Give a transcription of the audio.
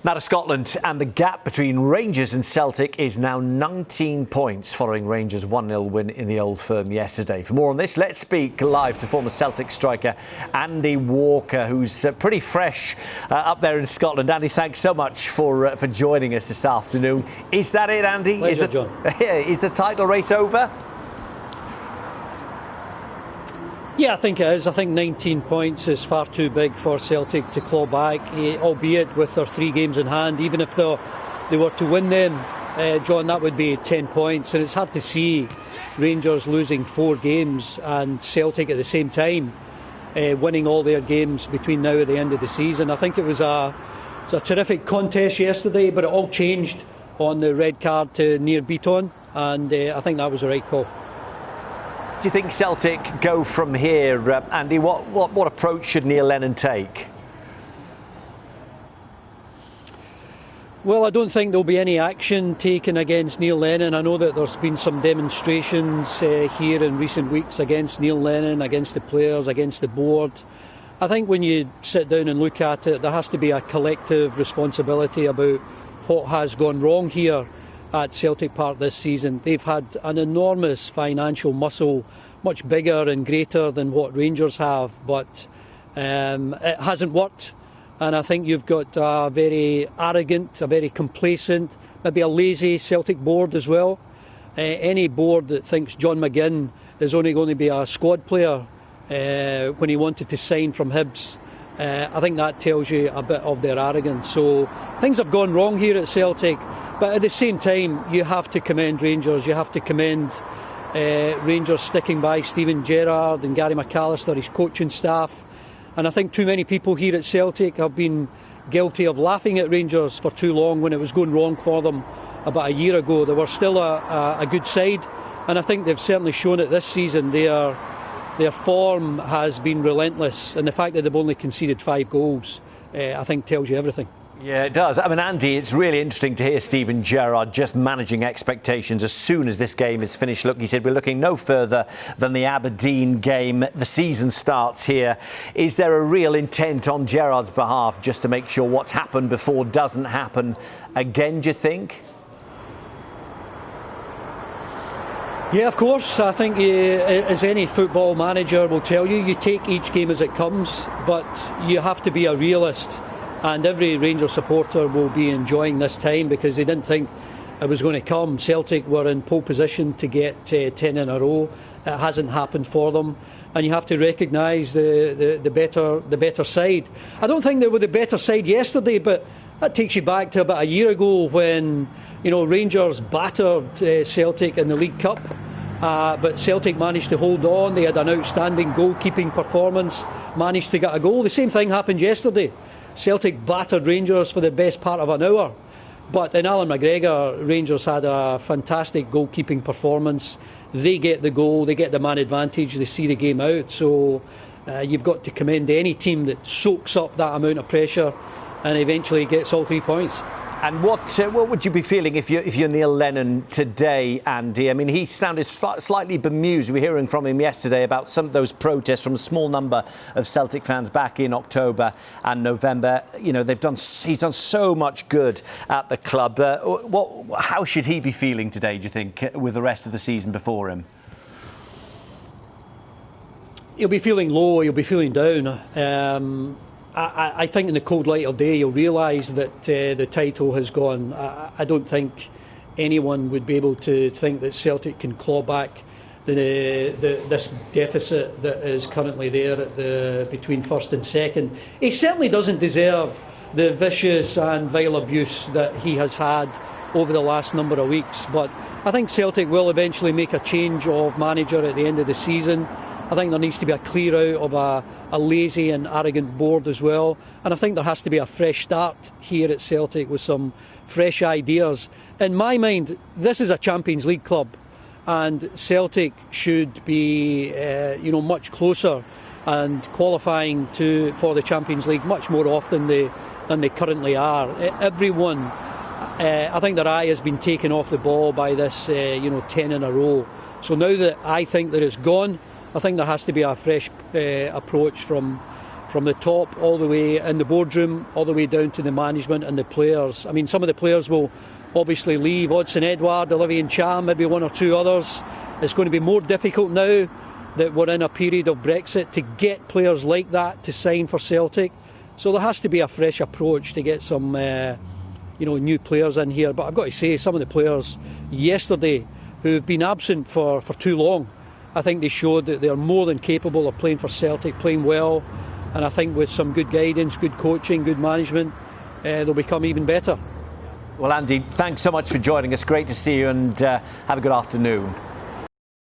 Now to Scotland, and the gap between Rangers and Celtic is now 19 points following Rangers' 1-0 win in the Old Firm yesterday. For more on this, let's speak live to former Celtic striker Andy Walker, who's pretty fresh up there in Scotland. Andy, thanks so much for joining us this afternoon. Is that it, Andy? Pleasure, John. Is the title race over? Yeah, I think it is. I think 19 points is far too big for Celtic to claw back, albeit with their 3 games in hand. Even if they were to win them, John, that would be 10 points. And it's hard to see Rangers losing 4 games and Celtic at the same time winning all their games between now and the end of the season. I think it was a terrific contest yesterday, but it all changed on the red card to Nir Bitton, and I think that was the right call. Do you think Celtic go from here, Andy? What approach should Neil Lennon take? Well, I don't think there'll be any action taken against Neil Lennon. I know that there's been some demonstrations here in recent weeks against Neil Lennon, against the players, against the board. I think when you sit down and look at it, there has to be a collective responsibility about what has gone wrong here at Celtic Park this season. They've had an enormous financial muscle, much bigger and greater than what Rangers have, but it hasn't worked. And I think you've got a very arrogant, a very complacent, maybe a lazy Celtic board as well. Any board that thinks John McGinn is only going to be a squad player when he wanted to sign from Hibs, I think that tells you a bit of their arrogance. So things have gone wrong here at Celtic, but at the same time you have to commend Rangers. You have to commend Rangers sticking by Steven Gerrard and Gary McAllister, his coaching staff. And I think too many people here at Celtic have been guilty of laughing at Rangers for too long when it was going wrong for them about a year ago. They were still a good side, and I think they've certainly shown it this season. Their form has been relentless, and the fact that they've only conceded 5 goals, I think, tells you everything. Yeah, it does. I mean, Andy, it's really interesting to hear Steven Gerrard just managing expectations as soon as this game is finished. Look, he said, we're looking no further than the Aberdeen game. The season starts here. Is there a real intent on Gerrard's behalf just to make sure what's happened before doesn't happen again, do you think? Yeah, of course. I think, as any football manager will tell you, you take each game as it comes, but you have to be a realist. And every Rangers supporter will be enjoying this time because they didn't think it was going to come. Celtic were in pole position to get 10 in a row. It hasn't happened for them, and you have to recognise the better side. I don't think they were the better side yesterday, but that takes you back to about a year ago when Rangers battered Celtic in the League Cup, but Celtic managed to hold on. They had an outstanding goalkeeping performance, managed to get a goal. The same thing happened yesterday. Celtic battered Rangers for the best part of an hour, but in Alan McGregor, Rangers had a fantastic goalkeeping performance. They get the goal, they get the man advantage, they see the game out. So you've got to commend any team that soaks up that amount of pressure and eventually gets all 3 points. And what would you be feeling if you're Neil Lennon today, Andy? I mean, he sounded slightly bemused. We were hearing from him yesterday about some of those protests from a small number of Celtic fans back in October and November. He's done so much good at the club. How should he be feeling today, do you think, with the rest of the season before him? He'll be feeling low, he'll be feeling down. I think in the cold light of day you'll realise that the title has gone. I don't think anyone would be able to think that Celtic can claw back this deficit that is currently there between first and second. He certainly doesn't deserve the vicious and vile abuse that he has had over the last number of weeks, but I think Celtic will eventually make a change of manager at the end of the season. I think there needs to be a clear out of a lazy and arrogant board as well. And I think there has to be a fresh start here at Celtic with some fresh ideas. In my mind, this is a Champions League club, and Celtic should be much closer and qualifying for the Champions League much more often than they currently are. Everyone, I think their eye has been taken off the ball by this 10 in a row. So now that I think that it's gone, I think there has to be a fresh approach from from the top all the way in the boardroom, all the way down to the management and the players. I mean, some of the players will obviously leave. Odsonne Edouard, Olivier Cham, maybe one or two others. It's going to be more difficult now that we're in a period of Brexit to get players like that to sign for Celtic. So there has to be a fresh approach to get some new players in here. But I've got to say, some of the players yesterday who've been absent for too long, I think they showed that they're more than capable of playing for Celtic, playing well. And I think with some good guidance, good coaching, good management, they'll become even better. Well, Andy, thanks so much for joining us. Great to see you, and have a good afternoon.